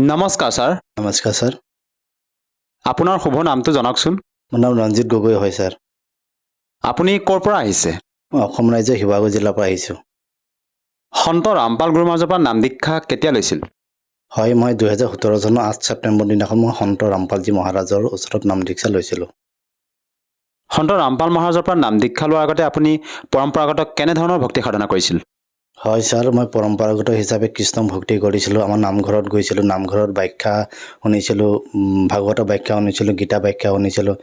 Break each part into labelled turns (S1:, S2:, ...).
S1: নমস্কাৰ ছাৰ।
S2: নমস্কাৰ ছাৰ।
S1: আপোনাৰ শুভ নামটো জনাওকচোন।
S2: মোৰ নাম ৰঞ্জিত গগৈ হয় ছাৰ।
S1: আপুনি ক'ৰ পৰা আহিছে?
S2: মই অসম ৰাজ্যৰ শিৱসাগৰ জিলাৰ পৰা আহিছোঁ।
S1: সন্ত ৰামপাল গুৰুৰ মাজৰ পৰা নাম দীক্ষা কেতিয়া লৈছিল?
S2: হয়, মই 2017 চনৰ 8 ছেপ্টেম্বৰ দিনাখন মই সন্ত ৰামপালজী মহাৰাজৰ ওচৰত নাম দীক্ষা লৈছিলোঁ।
S1: সন্ত ৰামপাল মহাৰাজৰ পৰা নাম দীক্ষা লোৱাৰ আগতে আপুনি পৰম্পৰাগত কেনেধৰণৰ ভক্তি সাধনা কৰিছিল?
S2: হয় ছাৰ, মই পৰম্পৰাগত হিচাপে কৃষ্ণ ভক্তি কৰিছিলোঁ। আমাৰ নামঘৰত গৈছিলোঁ, নামঘৰত ব্যাখ্যা শুনিছিলোঁ, ভাগৱতৰ ব্যাখ্যা শুনিছিলোঁ, গীতা ব্যাখ্যা শুনিছিলোঁ।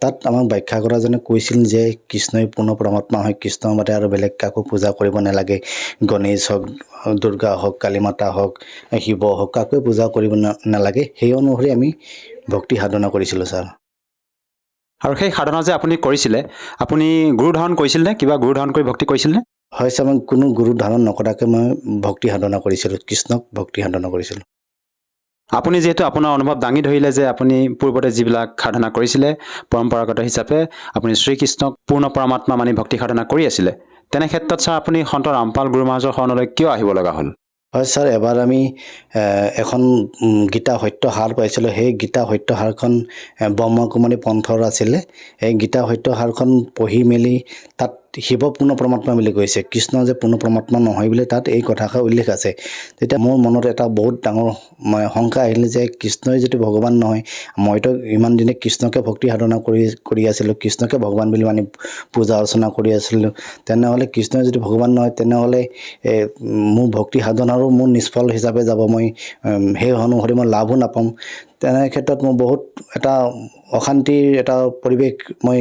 S2: তাত আমাক ব্যাখ্যা কৰাজনে কৈছিল যে কৃষ্ণই পূৰ্ণ পৰমাত্মা হয়, কৃষ্ণৰ মতে আৰু বেলেগ কাকো পূজা কৰিব নালাগে। গণেশ হওক, দুৰ্গা হওক, কালী মাতা হওক, শিৱ হওক, কাকোৱে পূজা কৰিব নালাগে। সেই অনুসৰি আমি ভক্তি সাধনা কৰিছিলোঁ ছাৰ।
S1: আৰু সেই সাধনা যে আপুনি কৰিছিলে, আপুনি গুৰু ধাৰণ কৰিছিল নে? কিবা গুৰু ধাৰণ কৰি ভক্তি কৰিছিল নে?
S2: হয় ছাৰ, মই কোনো গুৰু ধাৰণ নকৰাকৈ মই ভক্তি সাধনা কৰিছিলোঁ, কৃষ্ণক ভক্তি সাধনা কৰিছিলোঁ।
S1: আপুনি যিহেতু আপোনাৰ অনুভৱ দাঙি ধৰিলে যে আপুনি পূৰ্বতে যিবিলাক সাধনা কৰিছিলে পৰম্পৰাগত হিচাপে আপুনি শ্ৰীকৃষ্ণক পূৰ্ণ পৰমাত্মা মানি ভক্তি সাধনা কৰি আছিলে, তেনে ক্ষেত্ৰত ছাৰ আপুনি সন্ত ৰামপাল গুৰু মহাৰাজৰ শৰণলৈ কিয় আহিব লগা হ'ল?
S2: হয় ছাৰ, এবাৰ আমি এখন গীতা সত্যসাৰ পাইছিলোঁ। সেই গীতা সত্যসাৰখন ব্ৰহ্মকুমাৰী পন্থৰ আছিলে। সেই গীতা সত্যসাৰখন পঢ়ি মেলি তাত শিৱ পূৰ্ণ পৰমাত্মা বুলি কৈছে, কৃষ্ণ যে পূৰ্ণ পৰমাত্মা নহয় বুলি তাত এই কথাষাৰ উল্লেখ আছে। তেতিয়া মোৰ মনত এটা বহুত ডাঙৰ শংকা আহিল যে কৃষ্ণই যদি ভগৱান নহয়, মইতো ইমান দিনে কৃষ্ণকে ভক্তি সাধনা কৰি আছিলোঁ, কৃষ্ণকে ভগৱান বুলি মানি পূজা অৰ্চনা কৰি আছিলোঁ। তেনেহ'লে কৃষ্ণই যদি ভগৱান নহয়, তেনেহ'লে মোৰ ভক্তি সাধনাৰো মোৰ নিষ্ফল হিচাপে যাব। মই সেই অনুসৰি মই লাভো নাপাম। তেনে ক্ষেত্ৰত মোৰ বহুত এটা অশান্তিৰ এটা পৰিৱেশ মই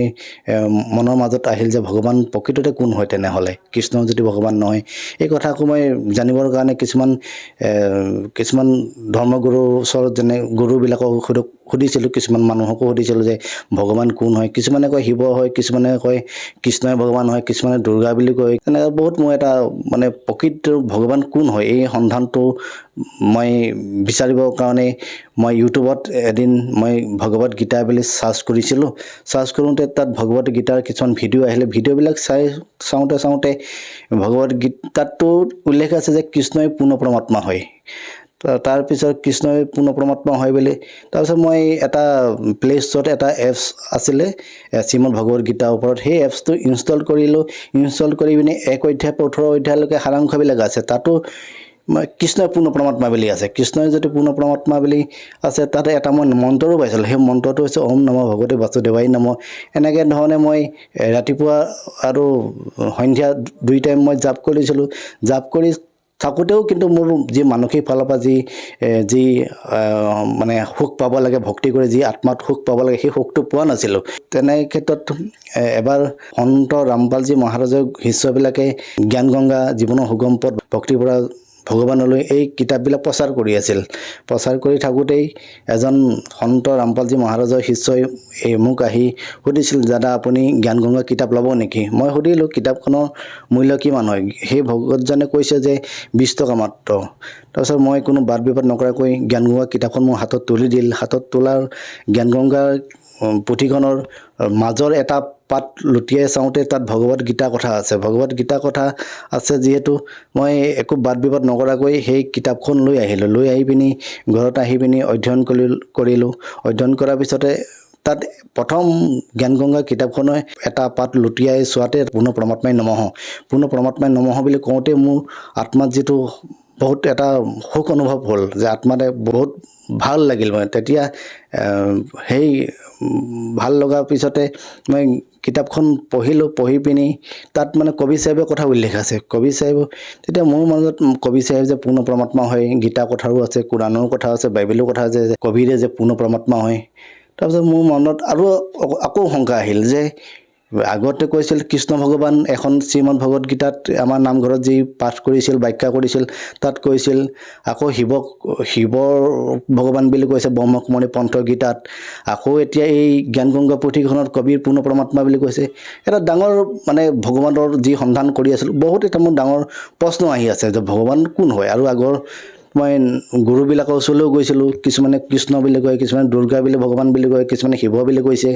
S2: মনৰ মাজত আহিল যে ভগৱান প্ৰকৃততে কোন হয় তেনেহ'লে, কৃষ্ণ যদি ভগৱান নহয়। এই কথাকো মই জানিবৰ কাৰণে কিছুমান ধৰ্মগুৰুৰ ওচৰত, যেনে গুৰুবিলাকক সুধিছিলোঁ, কিছুমান মানুহকো সুধিছিলোঁ যে ভগৱান কোন হয়। কিছুমানে কয় শিৱ হয়, কিছুমানে কয় কৃষ্ণই ভগৱান হয়, কিছুমানে দুৰ্গা বুলি কয়। তেনেকৈ বহুত মই এটা প্ৰকৃত ভগৱান কোন হয় এই সন্ধানটো মই বিচাৰিবৰ কাৰণে মই ইউটিউবত এদিন মই ভগৱত গীতা বুলি চাৰ্চ কৰিছিলোঁ। চাৰ্চ কৰোঁতে তাত ভগৱত গীতাৰ কিছুমান ভিডিঅ' আহিলে। ভিডিঅ'বিলাক চাওঁতে ভগৱত গীতাতো উল্লেখ আছে যে কৃষ্ণই পূৰ্ণ পৰমাত্মা হয়। তাৰপিছত কৃষ্ণই পূৰ্ণ পৰমাত্মা হয় বুলি তাৰপিছত মই এটা প্লে' ষ্ট'ৰত এটা এপছ আছিলে শ্ৰীমদ ভগৱত গীতাৰ ওপৰত, সেই এপছটো ইনষ্টল কৰিলোঁ। ইনষ্টল কৰি পিনি 1 অধ্যায় 18 অধ্যায়লৈকে সাৰাংশবিলাক আছে। তাতো কৃষ্ণই পূৰ্ণ পৰমাত্মা বুলি আছে। কৃষ্ণই যদি পূৰ্ণ পৰমাত্মা বুলি আছে, তাতে এটা মই মন্ত্ৰও পাইছিলোঁ। সেই মন্ত্ৰটো হৈছে ওম নমঃ ভগৱতে বাসুদেৱায় নমঃ। এনেকৈ ধৰণে মই ৰাতিপুৱা আৰু সন্ধ্যা 2 টাইম মই জাপ কৰিছিলোঁ। জাপ কৰি থাকোঁতেও কিন্তু মোৰ যি মানসিক ফালৰ পৰা যি সুখ পাব লাগে, ভক্তি কৰি যি আত্মাত সুখ পাব লাগে, সেই সুখটো পোৱা নাছিলোঁ। তেনে ক্ষেত্ৰত এবাৰ সন্ত ৰামপালজী মহাৰাজৰ শিষ্যবিলাকে জ্ঞান গংগা, জীৱনৰ সুগম পথ, ভক্তিৰ পৰা ভগৱানলৈ এই কিতাপবিলাক প্ৰচাৰ কৰি আছিল। প্ৰচাৰ কৰি থাকোঁতেই এজন সন্ত ৰামপালজী মহাৰাজৰ শিষ্যই মোক আহি সুধিছিল, দাদা আপুনি জ্ঞান গংগা কিতাপ ল'ব নেকি? মই সুধিলোঁ কিতাপখনৰ মূল্য কিমান হয়? সেই ভগতজনে কৈছে যে 20 টকা মাত্ৰ। তাৰপিছত মই কোনো বাদ বিবাদ নকৰাকৈ জ্ঞান গংগা কিতাপখন মোৰ হাতত তুলি দিল। হাতত তোলাৰ জ্ঞান গংগাৰ পুথিখনৰ মাজৰ এটা পাত লুটিয়াই চাওঁতে তাত ভগৱত গীতাৰ কথা আছে। ভগৱত গীতাৰ কথা আছে যিহেতু মই একো বাদ বিবাদ নকৰাকৈ সেই কিতাপখন লৈ আহিলোঁ। লৈ আহি পিনি ঘৰত আহি পিনি অধ্যয়ন কৰিলোঁ। অধ্যয়ন কৰাৰ পিছতে তাত প্ৰথম জ্ঞান গংগা কিতাপখনৰ এটা পাত লুটিয়াই চোৱাতে পূৰ্ণ পৰমাত্মাই নমঃ, পূৰ্ণ পৰমাত্মাই নমঃ বুলি কওঁতে মোৰ আত্মাত যিটো বহুত এটা সুখ অনুভৱ হ'ল, যে আত্মাতে বহুত ভাল লাগিল। মই তেতিয়া সেই ভাল লগাৰ পিছতে মই কিতাপখন পঢ়িলোঁ। পঢ়ি পিনি তাত কবি চাহেবৰ কথা উল্লেখ আছে। কবি চাহেব তেতিয়া মোৰ মাজত কবি চাহেব যে পূৰ্ণ পৰমাত্মা হয়, গীতা কথাৰো আছে, কোৰাণৰ কথা আছে, বাইবেলৰ কথা আছে যে কবিৰে যে পূৰ্ণ পৰমাত্মা হয়। তাৰপিছত মোৰ মনত আৰু আকৌ শংকা আহিল যে আগতে কৈছিল কৃষ্ণ ভগৱান, এখন শ্ৰীমদ ভগৱত গীতাত আমাৰ নামঘৰত যি পাঠ কৰিছিল, ব্যাখ্যা কৰিছিল, তাত কৈছিল আকৌ শিৱৰ ভগৱান বুলি কৈছে ব্ৰহ্মকুমাৰী পন্থ গীতাত। আকৌ এতিয়া এই জ্ঞান গংগা পুথিখনত কবিৰ পূৰ্ণ পৰমাত্মা বুলি কৈছে। এটা ডাঙৰ ভগৱানৰ যি সন্ধান কৰি আছিলোঁ, বহুত এটা মোৰ ডাঙৰ প্ৰশ্ন আহি আছে যে ভগৱান কোন হয়। আৰু আগৰ মই গুৰুবিলাকৰ ওচৰলৈও গৈছিলোঁ। কিছুমানে কৃষ্ণ বুলি কয়, কিছুমানে দুৰ্গা বুলি ভগৱান বুলি কয়, কিছুমানে শিৱ বুলি কৈছে।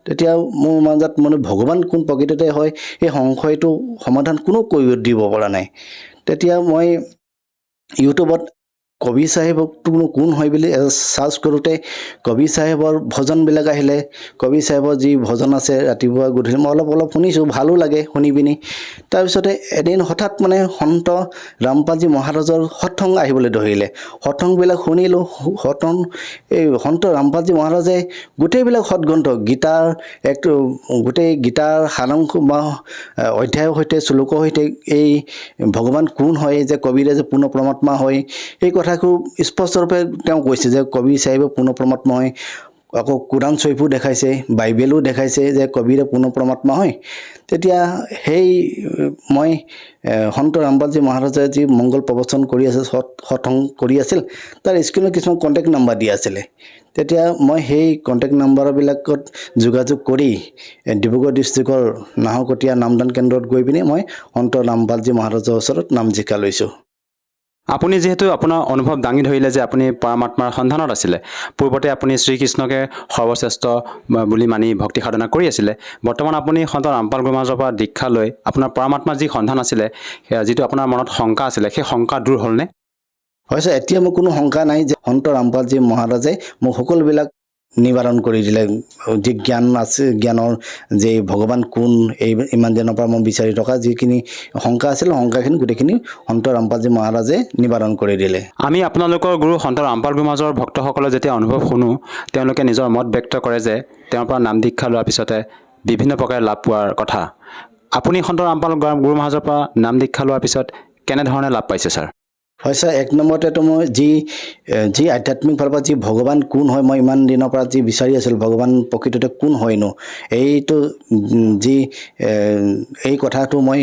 S2: তেতিয়া মোৰ মাজত ভগৱান কোন প্ৰকৃততে হয়, এই সংশয়টো সমাধান কোনো দিব পৰা নাই। তেতিয়া মই ইউটিউবত কবি চাহেবকনো কোন হয় বুলি চাৰ্চ কৰোঁতে কবি চাহেবৰ ভজনবিলাক আহিলে। কবি চাহেবৰ যি ভজন আছে ৰাতিপুৱা গধূলি মই অলপ শুনিছোঁ, ভালো লাগে শুনি পিনি। তাৰপিছতে এদিন হঠাৎ মানে সন্ত ৰামপালজী মহাৰাজৰ সৎসং আহিবলৈ ধৰিলে। সৎসংবিলাক শুনিলোঁ। এই সন্ত ৰামপালজী মহাৰাজে গোটেইবিলাক সৎগ্ৰন্থ গীতাৰ গোটেই গীতাৰ সাৰাংশ বা অধ্যায়ৰ সৈতে শ্লোকৰ সৈতে এই ভগৱান কোন হয়, যে কবিৰে যে পূৰ্ণ পৰমাত্মা হয়, এই কথাটো স্পষ্টৰূপে তেওঁ কৈছে যে কবি চাহেবে পূৰ্ণ পৰমাত্মা হয়। আকৌ কোৰাণ চৰীফো দেখাইছে, বাইবেলো দেখাইছে যে কবিৰে পূৰ্ণ পৰমাত্মা হয়। তেতিয়া মই সন্ত ৰামপালজী মহাৰাজে যি মংগল প্ৰবচন কৰি আছিল, সৎসং কৰি আছিল, তাৰ স্ক্ৰীণত কিছুমান কণ্টেক্ট নাম্বাৰ দিয়া আছিলে। তেতিয়া মই সেই কণ্টেক্ট নাম্বাৰবিলাকত যোগাযোগ কৰি ডিব্ৰুগড় ডিষ্ট্ৰিক্টৰ নাহৰকটীয়া নামদান কেন্দ্ৰত গৈ পিনি মই সন্ত ৰামপালজী মহাৰাজৰ ওচৰত নাম জিকা লৈছোঁ।
S1: আপুনি যিহেতু আপোনাৰ অনুভৱ দাঙি ধৰিলে যে আপুনি পৰমাত্মাৰ সন্ধানত আছিলে, পূৰ্বতে আপুনি শ্ৰীকৃষ্ণকে সৰ্বশ্ৰেষ্ঠ বুলি মানি ভক্তি সাধনা কৰি আছিলে, বৰ্তমান আপুনি সন্ত ৰামপাল গুৰু মহাৰাজৰ পৰা দীক্ষা লৈ আপোনাৰ পৰমাত্মাৰ যি সন্ধান আছিলে, যিটো আপোনাৰ মনত শংকা আছিলে, সেই শংকা দূৰ হ'লনে?
S2: হয় ছাৰ, এতিয়া মোৰ কোনো শংকা নাই যে সন্ত ৰামপালজী মহাৰাজে মোক সকলোবিলাক নিবাৰণ কৰি দিলে। যি জ্ঞান আছে, জ্ঞানৰ যে ভগৱান কোন, ইমান দিনৰ পৰা মই বিচাৰি থকা যিখিনি শংকা আছিল, শংকাখিনি গোটেইখিনি সন্ত ৰামপালজী মহাৰাজে নিবাৰণ কৰি দিলে।
S1: আমি আপোনালোকৰ গুৰু সন্ত ৰামপাল গুৰু মহাৰাজৰ ভক্তসকলে যেতিয়া অনুভৱ শুনো, তেওঁলোকে নিজৰ মত ব্যক্ত কৰে যে তেওঁৰ পৰা নাম দীক্ষা লোৱাৰ পিছতে বিভিন্ন প্ৰকাৰে লাভ পোৱাৰ কথা। আপুনি সন্ত ৰামপাল গুৰু মহাৰাজৰ পৰা নাম দীক্ষা লোৱাৰ পিছত কেনেধৰণে লাভ পাইছে ছাৰ?
S2: হয় ছাৰ, এক নম্বৰতেতো মই যি আধ্যাত্মিক ফালৰ পৰা যি ভগৱান কোন হয়, মই ইমান দিনৰ পৰা যি বিচাৰি আছিলোঁ, ভগৱান প্ৰকৃততে কোন হয়নো, এই কথাটো মই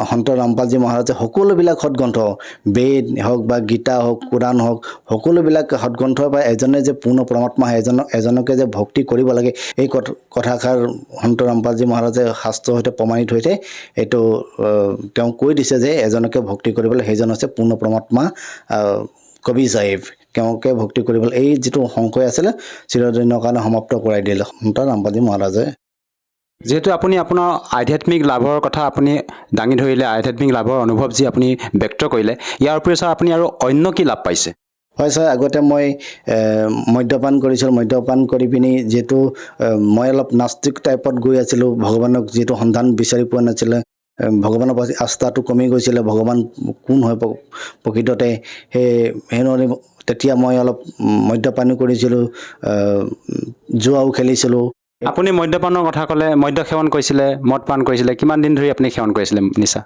S2: সন্ত ৰামপালজী মহাৰাজে সকলোবিলাক সৎগ্ৰন্থ, বেদ হওক বা গীতা হওক, কোৰাণ হওক, সকলোবিলাক সৎগ্ৰন্থৰ পৰা এজনে যে পূৰ্ণ পৰমাত্মা হয়, এজনকে যে ভক্তি কৰিব লাগে, এই কথাষাৰ সন্ত ৰামপালজী মহাৰাজে শাস্ত্ৰৰ সৈতে প্ৰমাণিত হৈছে। এইটো তেওঁ কৈ দিছে যে এজনকে ভক্তি কৰিবলৈ সেইজন হৈছে পূৰ্ণ পৰমাত্মা কবি চাহেব, তেওঁকে ভক্তি কৰিবলৈ এই যিটো সংশয় আছিলে চিৰদিনৰ কাৰণে সমাপ্ত কৰাই দিলে সন্ত ৰামপালজী মহাৰাজে।
S1: যিহেতু আপুনি আপোনাৰ আধ্যাত্মিক লাভৰ কথা আপুনি দাঙি ধৰিলে, আধ্যাত্মিক লাভৰ অনুভৱ যি আপুনি ব্যক্ত কৰিলে, ইয়াৰ উপৰি ছাৰ আপুনি আৰু অন্য কি লাভ পাইছে?
S2: হয় ছাৰ, আগতে মই মদ্যপান কৰিছিলোঁ। মদ্যপান কৰি পিনি যিহেতু মই অলপ নাস্তিক টাইপত গৈ আছিলোঁ, ভগৱানক যিহেতু সন্ধান বিচাৰি পোৱা নাছিলে, ভগৱানৰ প্ৰতি আস্থাটো কমি গৈছিলে, ভগৱান কোন হয় প্ৰকৃততে, তেতিয়া মই অলপ মদ্যপানো কৰিছিলোঁ, জুৱাও খেলিছিলোঁ।
S1: আপুনি মদ্যপানৰ কথা ক'লে, মদ্য সেৱন কৰিছিলে, মদ পান কৰিছিলে, কিমান দিন ধৰি আপুনি সেৱন কৰিছিলে নিচা?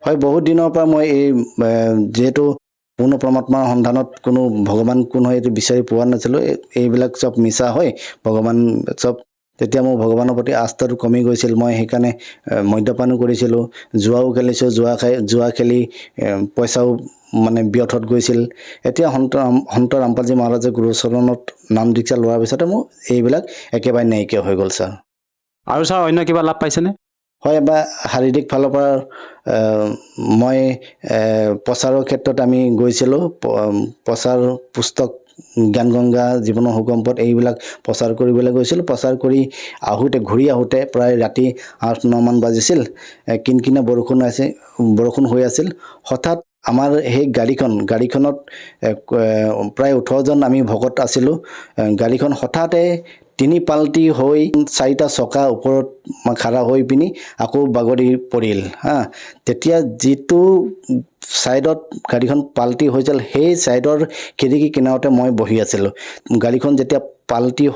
S2: হয়, বহুত দিনৰ পৰা মই যিহেতু পূৰ্ণ পৰমাত্মাৰ সন্ধানত কোনো ভগৱান কোন হয় এইটো বিচাৰি পোৱা নাছিলোঁ, এইবিলাক চব মিছা হয়, ভগৱান চব, তেতিয়া মোৰ ভগৱানৰ প্ৰতি আস্থাটো কমি গৈছিল। মই সেইকাৰণে মদ্যপানো কৰিছিলোঁ, জুৱাও খেলিছোঁ, জুৱা খেলি পইচাও মানে ব্যৰ্থত গৈছিল। এতিয়া সন্ত ৰামপালজী মহাৰাজে গুৰুচৰণত নাম দীক্ষা লোৱাৰ পিছতে মোৰ এইবিলাক একেবাৰে নাইকিয়া হৈ গ'ল ছাৰ।
S1: আৰু ছাৰ অন্য কিবা লাভ পাইছেনে?
S2: হয়, এবাৰ শাৰীৰিক ফালৰ পৰা মই প্ৰচাৰৰ ক্ষেত্ৰত আমি গৈছিলোঁ, প্ৰচাৰ পুস্তক জ্ঞান গংগা, জীৱনৰ সুগম পথ, এইবিলাক প্ৰচাৰ কৰিবলৈ গৈছিলোঁ। প্ৰচাৰ কৰি ঘূৰি আহোঁতে প্ৰায় ৰাতি 8-9 মান বাজিছিল। কিনকিনীয়া বৰষুণ হৈ আছিল। হঠাৎ আমাৰ সেই গাড়ীখনত প্ৰায় 18জন আমি ভকত আছিলোঁ। গাড়ীখন হঠাতে 3 পাল্টি হৈ 4টা চকা ওপৰত খাৰা হৈ পিনি আকৌ বাগৰি পৰিল। তেতিয়া যিটো ছাইডত গাড়ীখন পাল্টি হৈছিল, সেই ছাইডৰ খিৰিকী কিনাৰতে মই বহি আছিলোঁ। গাড়ীখন যেতিয়া পাল্টি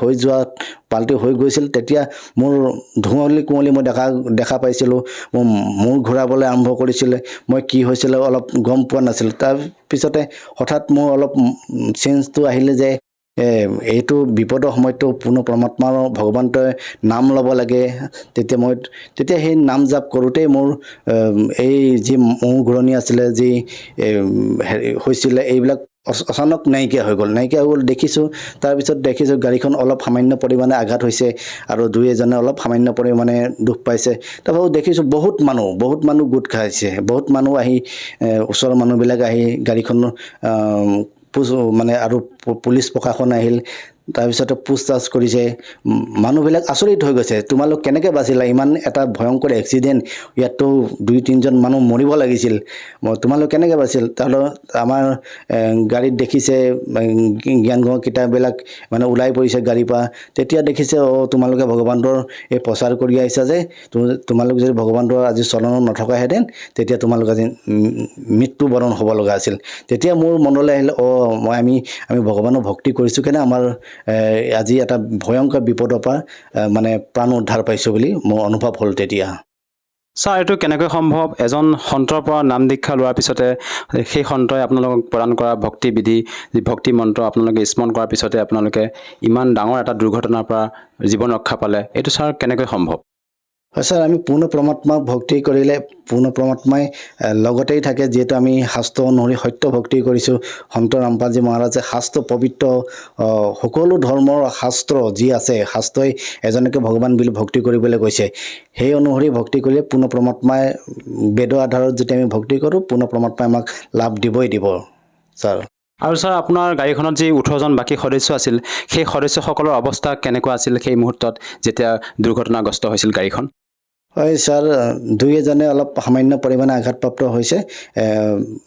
S2: হৈ গৈছিল, তেতিয়া মোৰ ধুঁৱলি কুঁৱলী মই দেখা পাইছিলোঁ। মোৰ মূৰ ঘূৰাবলৈ আৰম্ভ কৰিছিলে। মই কি হৈছিলে অলপ গম পোৱা নাছিলোঁ। তাৰপিছতে হঠাৎ মোৰ অলপ চেঞ্জটো আহিলে যে এইটো বিপদৰ সময়ততো পূৰ্ণ পৰমাত্মাৰ ভগৱন্তই নাম ল'ব লাগে। তেতিয়া সেই নাম জাপ কৰোঁতেই মোৰ এই যি মূৰ ঘূৰণি আছিলে, যি হৈছিলে, এইবিলাক অচানক নাইকিয়া হৈ গ'ল দেখিছোঁ। তাৰপিছত দেখিছোঁ গাড়ীখন অলপ সামান্য পৰিমাণে আঘাত হৈছে আৰু 2-এজনে অলপ সামান্য পৰিমাণে দুখ পাইছে। তাৰপৰা দেখিছোঁ বহুত মানুহ গোট খাইছে। বহুত মানুহ আহি, ওচৰৰ মানুহবিলাক আহি গাড়ীখন আৰু পুলিচ প্ৰশাসন আহিল। তাৰপিছতে পুছতাছ কৰিছে মানুহবিলাক আচৰিত হৈ গৈছে তোমালোক কেনেকৈ বাচিলা ইমান এটা ভয়ংকৰ এক্সিডেণ্ট ইয়াততো 2-3জন মানুহ মৰিব লাগিছিল তোমালোক কেনেকৈ বাচিল তাহলে আমাৰ গাড়ীত দেখিছে জ্ঞানগৰ কিতাপবিলাক মানে ওলাই পৰিছে গাড়ীৰ পৰা তেতিয়া দেখিছে তোমালোকে ভগৱানৰ এই প্ৰচাৰ কৰি আহিছা যে তোমালোক যদি ভগৱানৰ আজি চৰণত নথকাহেঁতেন তেতিয়া তোমালোক আজি মৃত্যুবৰণ হ'ব লগা আছিল তেতিয়া মোৰ মনলৈ আহিল আমি ভগৱানৰ ভক্তি কৰিছোঁ কেনে আমাৰ আজি এটা ভয়ংকৰ বিপদৰ পৰা মানে প্ৰাণ উদ্ধাৰ পাইছোঁ বুলি মোৰ অনুভৱ হ'ল তেতিয়া
S1: ছাৰ এইটো কেনেকৈ সম্ভৱ এজন সন্তৰ পৰা নাম দীক্ষা লোৱাৰ পিছতে সেই সন্তই আপোনালোকক প্ৰদান কৰা ভক্তি বিধি যি ভক্তি মন্ত্ৰ আপোনালোকে স্মৰণ কৰাৰ পিছতে আপোনালোকে ইমান ডাঙৰ এটা দুৰ্ঘটনাৰ পৰা জীৱন ৰক্ষা পালে এইটো ছাৰ কেনেকৈ সম্ভৱ
S2: হয় ছাৰ আমি পূৰ্ণ পৰমাত্মাক ভক্তি কৰিলে পূৰ্ণ পৰমাত্মাই লগতেই থাকে যিহেতু আমি শাস্ত্ৰ অনুসৰি সত্য ভক্তি কৰিছোঁ সন্ত ৰামপালজী মহাৰাজে শাস্ত্ৰ পবিত্ৰ সকলো ধৰ্মৰ শাস্ত্ৰ যি আছে শাস্ত্ৰই এজনকে ভগৱান বুলি ভক্তি কৰিবলৈ কৈছে সেই অনুসৰি ভক্তি কৰিলে পূৰ্ণ পৰমাত্মাই বেদৰ আধাৰত যেতিয়া আমি ভক্তি কৰোঁ পূৰ্ণ পৰমাত্মাই আমাক লাভ দিবই দিব ছাৰ
S1: আৰু ছাৰ আপোনাৰ গাড়ীখনত যি 18জন বাকী সদস্য আছিল সেই সদস্যসকলৰ অৱস্থা কেনেকুৱা আছিল সেই মুহূৰ্তত যেতিয়া দুৰ্ঘটনাগ্ৰস্ত হৈছিল গাড়ীখন
S2: হয় ছাৰ দুই এজনে অলপ সামান্য পৰিমাণে আঘাতপ্ৰাপ্ত হৈছে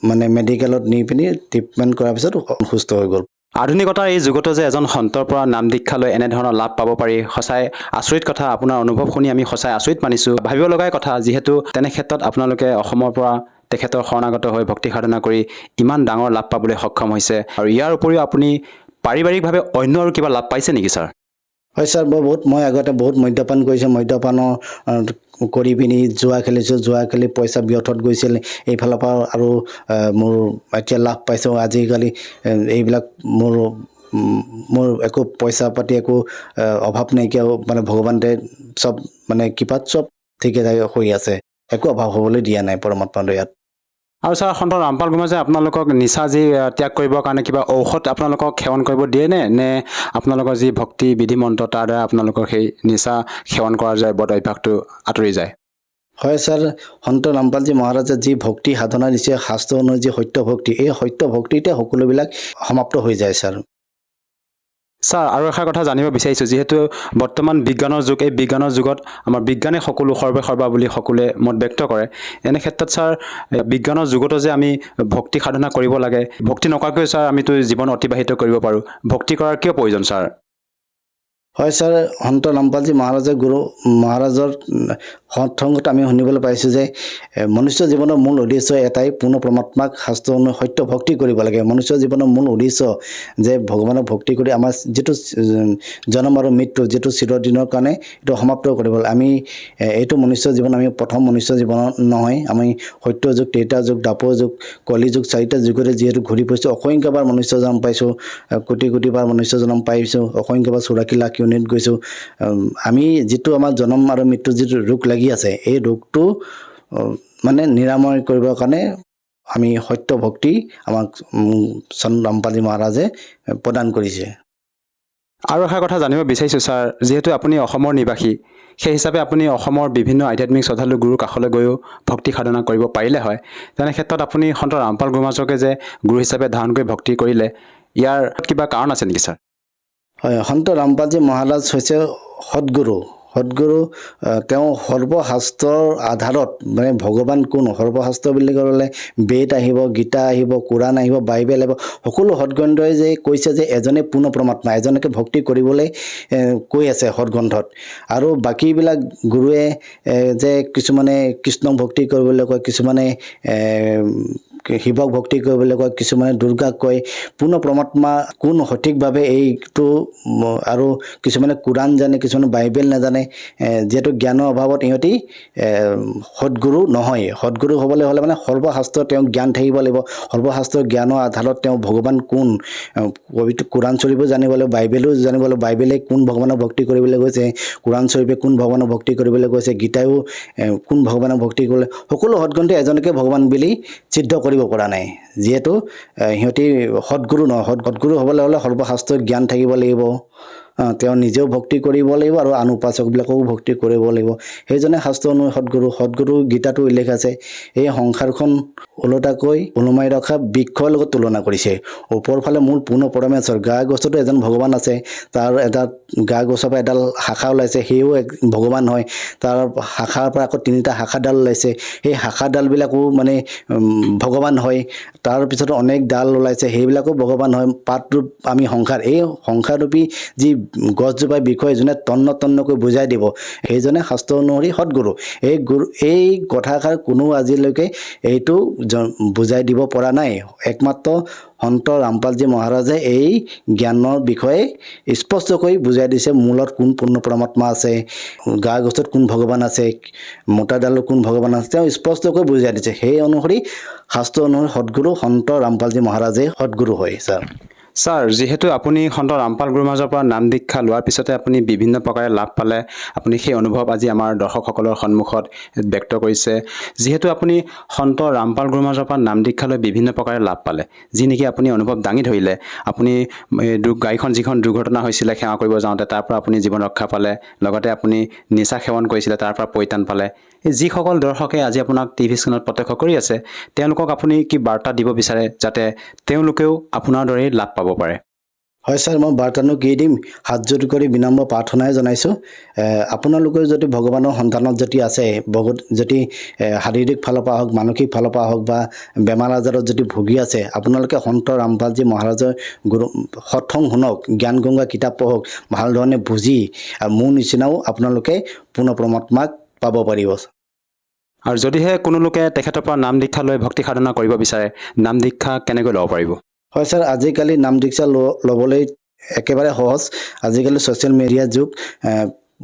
S2: মানে মেডিকেলত নি পিনি ট্ৰিটমেণ্ট কৰাৰ পিছত সুস্থ হৈ গ'ল
S1: আধুনিকতাৰ এই যুগতো যে এজন সন্তৰ পৰা নাম দীক্ষা লৈ এনেধৰণৰ লাভ পাব পাৰি সঁচাই আচৰিত কথা আপোনাৰ অনুভৱ শুনি আমি সঁচাই আচৰিত মানিছোঁ ভাবিব লগাই কথা যিহেতু তেনে ক্ষেত্ৰত আপোনালোকে অসমৰ পৰা তেখেতৰ শৰণাগত হৈ ভক্তি সাধনা কৰি ইমান ডাঙৰ লাভ পাবলৈ সক্ষম হৈছে আৰু ইয়াৰ উপৰিও আপুনি পাৰিবাৰিকভাৱে অন্য আৰু কিবা লাভ পাইছে নেকি ছাৰ
S2: হয় ছাৰ মই আগতে বহুত মদ্যপান কৰিছোঁ মদ্যপানৰ কৰি পিনি জুৱা খেলিছোঁ জুৱা খেলি পইচা ব্যৰ্থত গৈছিল এইফালৰ পৰা আৰু মোৰ এতিয়া লাভ পাইছোঁ আজিকালি এইবিলাক মোৰ একো পইচা পাতি একো অভাৱ নাইকিয়া মানে ভগৱানে চব মানে কৃপাত চব ঠিকে হৈ আছে একো অভাৱ হ'বলৈ দিয়া নাই পৰমাত্মাৰ দয়াত
S1: আৰু ছাৰ সন্ত ৰামপাল গোহাঁইয়ে আপোনালোকক নিচা যি ত্যাগ কৰিবৰ কাৰণে কিবা ঔষধ আপোনালোকক সেৱন কৰিব দিয়ে নে আপোনালোকৰ যি ভক্তি বিধি মন্ত্ৰ তাৰ দ্বাৰা আপোনালোকৰ সেই নিচা সেৱন কৰাৰ যে বদ অভ্যাসটো আঁতৰি যায়
S2: হয় ছাৰ সন্ত ৰামপালজী মহাৰাজে যি ভক্তি সাধনা দিছে শাস্ত্ৰ অনুযায়ী যি সত্য ভক্তি এই সত্য ভক্তিতে সকলোবিলাক সমাপ্ত হৈ যায় ছাৰ
S1: ছাৰ আৰু এষাৰ কথা জানিব বিচাৰিছোঁ যিহেতু বৰ্তমান বিজ্ঞানৰ যুগ এই বিজ্ঞানৰ যুগত আমাৰ বিজ্ঞানে সকলো সৰ্বা বুলি সকলোৱে মত ব্যক্ত কৰে এনে ক্ষেত্ৰত ছাৰ বিজ্ঞানৰ যুগতো যে আমি ভক্তি সাধনা কৰিব লাগে ভক্তি নকৰাকৈ ছাৰ আমিতো জীৱন অতিবাহিত কৰিব পাৰোঁ ভক্তি কৰাৰ কিয় প্ৰয়োজন ছাৰ
S2: হয় ছাৰ সন্ত ৰামপালজী মহাৰাজৰ সৎসংগত আমি শুনিবলৈ পাইছোঁ যে মনুষ্য জীৱনৰ মূল উদ্দেশ্য এটাই পূৰ্ণ পৰমাত্মাক শাস্ত্ৰ অনুসৰি সত্য ভক্তি কৰিব লাগে মনুষ্য জীৱনৰ মূল উদ্দেশ্য যে ভগৱানক ভক্তি কৰি আমাৰ যিটো জন্ম আৰু মৃত্যু যিটো চিৰদিনৰ কাৰণে এইটো সমাপ্ত কৰিব লাগে আমি এইটো মনুষ্য জীৱন আমি প্ৰথম মনুষ্য জীৱনত নহয় আমি সত্য যুগ ত্ৰেতা যুগ দ্বাপৰ যুগ কলি যুগ 4টা যুগৰে যিহেতু ঘূৰি ফুৰিছোঁ অসংখ্যবাৰ মনুষ্য জন্ম পাইছোঁ কোটিবাৰ মনুষ্য জন্ম পাইছোঁ অসংখ্যবাৰ 84 লাখ ইউনিট গৈছোঁ আমি যিটো আমাৰ জন্ম আৰু মৃত্যুৰ যিটো ৰোগ লাগি আছে এই ৰোগটো মানে নিৰাময় কৰিবৰ কাৰণে আমি সত্য ভক্তি আমাক সন্ত ৰামপালজী মহাৰাজে প্ৰদান কৰিছে
S1: আৰু এষাৰ কথা জানিব বিচাৰিছোঁ ছাৰ যিহেতু আপুনি অসমৰ নিবাসী সেই হিচাপে আপুনি অসমৰ বিভিন্ন আধ্যাত্মিক শ্ৰদ্ধালু গুৰুৰ কাষলৈ গৈও ভক্তি সাধনা কৰিব পাৰিলে হয় তেনে ক্ষেত্ৰত আপুনি সন্ত ৰামপাল গোহাঁইকে যে গুৰু হিচাপে ধাৰণ কৰি ভক্তি কৰিলে ইয়াৰ কিবা কাৰণ আছে নেকি ছাৰ
S2: হয় সন্ত ৰামপালজী মহাৰাজ হৈছে সৎগুৰু তেওঁ সৰ্বশাস্ত্ৰৰ আধাৰত মানে ভগৱান কোন সৰ্বশাস্ত্ৰ বুলি ক'লে বেদ আহিব গীতা আহিব কোৰাণ আহিব বাইবেল আহিব সকলো সৎগ্ৰন্থই যে কৈছে যে এজনে পূৰ্ণ পৰমাত্মা এজনকে ভক্তি কৰিবলৈ কৈ আছে সৎগ্ৰন্থত আৰু বাকীবিলাক গুৰুৱে যে কিছুমানে কৃষ্ণক ভক্তি কৰিবলৈ কয় কিছুমানে শিৱক ভক্তি কৰিবলৈ কয় কিছুমানে দুৰ্গাক কয় পূৰ্ণ পৰমাত্মা কোন সঠিকভাৱে এইটো আৰু কিছুমানে কোৰাণ জানে কিছুমানে বাইবেল নাজানে যেহেতু জ্ঞানৰ অভাৱত ইহঁতি সৎগুৰু নহয় সৎগুৰু হ'বলৈ হ'লে মানে সৰ্বশাস্ত্ৰ তেওঁ জ্ঞান থাকিব লাগিব সৰ্বশাস্ত্ৰৰ জ্ঞানৰ আধাৰত তেওঁ ভগৱান কোন কোৰাণ চৰিবো জানিব লাগিব বাইবেলো জানিব লাগিব বাইবেলে কোন ভগৱানক ভক্তি কৰিবলৈ কৈছে কোৰাণ চৰিবে কোন ভগৱানক ভক্তি কৰিবলৈ কৈছে গীতায়ো কোন ভগৱানক ভক্তি কৰিবলৈ সকলো সৎগ্ৰন্থই এজনকে ভগৱান বুলি সিদ্ধ কৰিব পৰা নাই যিহেতু সিহঁতি সৎগুৰু নহয় সৎগুৰু হ'বলৈ হ'লে সৰ্বশাস্ত্ৰৰ জ্ঞান থাকিব লাগিব তেওঁ নিজেও ভক্তি কৰিব লাগিব আৰু আন উপাসকবিলাককো ভক্তি কৰিব লাগিব। সেইজনে শাস্ত্ৰ অনুসৰি সদগুৰু গীতাটো উল্লেখ আছে, এই সংসাৰখন ওলোটাকৈ ওলোমাই ৰখা বৃক্ষৰ লগত তুলনা কৰিছে। ওপৰ ফালে মূল পূৰ্ণ পৰমেশ্বৰ, গা গছতো এজন ভগৱান আছে, তাৰ এটা গা গছৰ পৰা এডাল শাখা ওলাইছে, সেও এক ভগৱান হয়। তাৰ শাখাৰ পৰা আকৌ 3টা শাখাডাল ওলাইছে, সেই শাখাডালবিলাকো মানে ভগৱান হয়। তাৰপিছত অনেক ডাল ওলাইছে, সেইবিলাকো ভগৱান হয়। পাতৰূপ আমি সংসাৰ, এই সংসাৰৰূপী যি গছজোপাৰ বিষয়ে যোনে তন্নকৈ বুজাই দিব, সেইজনে শাস্ত্ৰ অনুসৰি সদগুৰু। এই কথাষাৰ কোনো আজিলৈকে এইটো বুজাই দিব পৰা নাই। একমাত্ৰ সন্ত ৰামপালজী মহাৰাজে এই জ্ঞানৰ বিষয়ে স্পষ্টকৈ বুজাই দিছে। মূলত কোন পূৰ্ণ পৰমাত্মা আছে, গা গছত কোন ভগৱান আছে, মোটাডালত কোন ভগৱান আছে, তেওঁ স্পষ্টকৈ বুজাই দিছে। সেই অনুসৰি শাস্ত্ৰ অনুসৰি সদগুৰু সন্ত ৰামপালজী মহাৰাজে সদগুৰু হয়।
S1: ছাৰ, যিহেতু আপুনি সন্ত ৰামপাল গুৰু মহাৰাজৰ পৰা নাম দীক্ষা লোৱাৰ পিছতে আপুনি বিভিন্ন প্ৰকাৰে লাভ পালে, আপুনি সেই অনুভৱ আজি আমাৰ দৰ্শকসকলৰ সন্মুখত ব্যক্ত কৰিছে। যিহেতু আপুনি সন্ত ৰামপাল গুৰু মহাৰাজৰ পৰা নাম দীক্ষা লৈ বিভিন্ন প্ৰকাৰে লাভ পালে, যি নেকি আপুনি অনুভৱ দাঙি ধৰিলে, আপুনি গাড়ীখন যিখন দুৰ্ঘটনা হৈছিলে সেৱা কৰিব যাওঁতে, তাৰ পৰা আপুনি জীৱন ৰক্ষা পালে, লগতে আপুনি নিচা সেৱন কৰিছিলে, তাৰ পৰা পৰিত্ৰাণ পালে। যিসকল দৰ্শকে আজি আপোনাক টিভি স্ক্ৰীণত প্ৰত্যক্ষ কৰি আছে, তেওঁলোকক আপুনি কি বাৰ্তা দিব বিচাৰে যাতে তেওঁলোকেও আপোনাৰ দৰেই লাভ পাব পাৰে?
S2: হয় ছাৰ, মই বাৰ্তানো কি দিম, হাতযোৰ কৰি বিনম্ৰ প্ৰাৰ্থনাই জনাইছোঁ। আপোনালোকেও যদি ভগৱানৰ সন্তানত যদি আছে, যদি শাৰীৰিক ফালৰ পৰা হওক, মানসিক ফালৰ পৰা হওক বা বেমাৰ আজাৰত যদি ভুগি আছে, আপোনালোকে সন্ত ৰামপালজী মহাৰাজৰ সৎসং শুনক, জ্ঞান গংগা কিতাপ পঢ়ক, ভালধৰণে বুজি মোৰ নিচিনাও আপোনালোকে পূৰ্ণ পৰমাত্মাক পাব পাৰিব।
S1: আৰু যদিহে কোনো লোকে তেখেতৰ পৰা নাম দীক্ষা লৈ ভক্তি সাধনা কৰিব বিচাৰে, নাম দীক্ষা কেনেকৈ ল'ব পাৰিব?
S2: হয় ছাৰ, আজিকালি নাম দীক্ষা ল'বলৈ একেবাৰে সহজ। আজিকালি ছ'চিয়েল মিডিয়াৰ যুগ,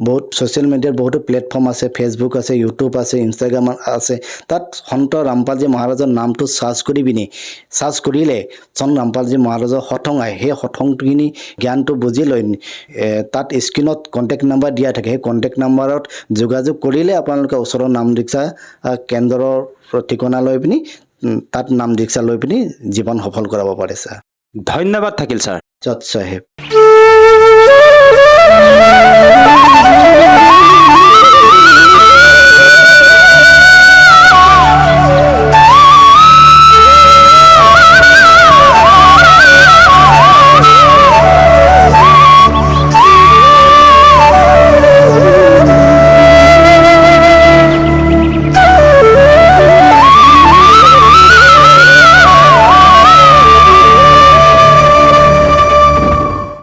S2: বহুত ছ'চিয়েল মিডিয়াৰ বহুতো প্লেটফৰ্ম আছে, ফেচবুক আছে, ইউটিউব আছে, ইনষ্টাগ্ৰাম আছে। তাত সন্ত ৰামপালজী মহাৰাজৰ নামটো চাৰ্চ কৰিলে সন্ত ৰামপালজী মহাৰাজৰ সৎসং আহে। সেই সৎসংখিনি জ্ঞানটো বুজি লৈ তাত স্ক্ৰীণত কণ্টেক্ট নাম্বাৰ দিয়া থাকে, সেই কণ্টেক্ট নাম্বাৰত যোগাযোগ কৰিলে আপোনালোকে ওচৰৰ নাম দীক্ষা কেন্দ্ৰৰ ঠিকনা লৈ পিনি তাত নাম দীক্ষা লৈ পিনি জীৱন সফল কৰাব পাৰে ছাৰ।
S1: ধন্যবাদ থাকিল ছাৰ।
S2: জয় চাহেব।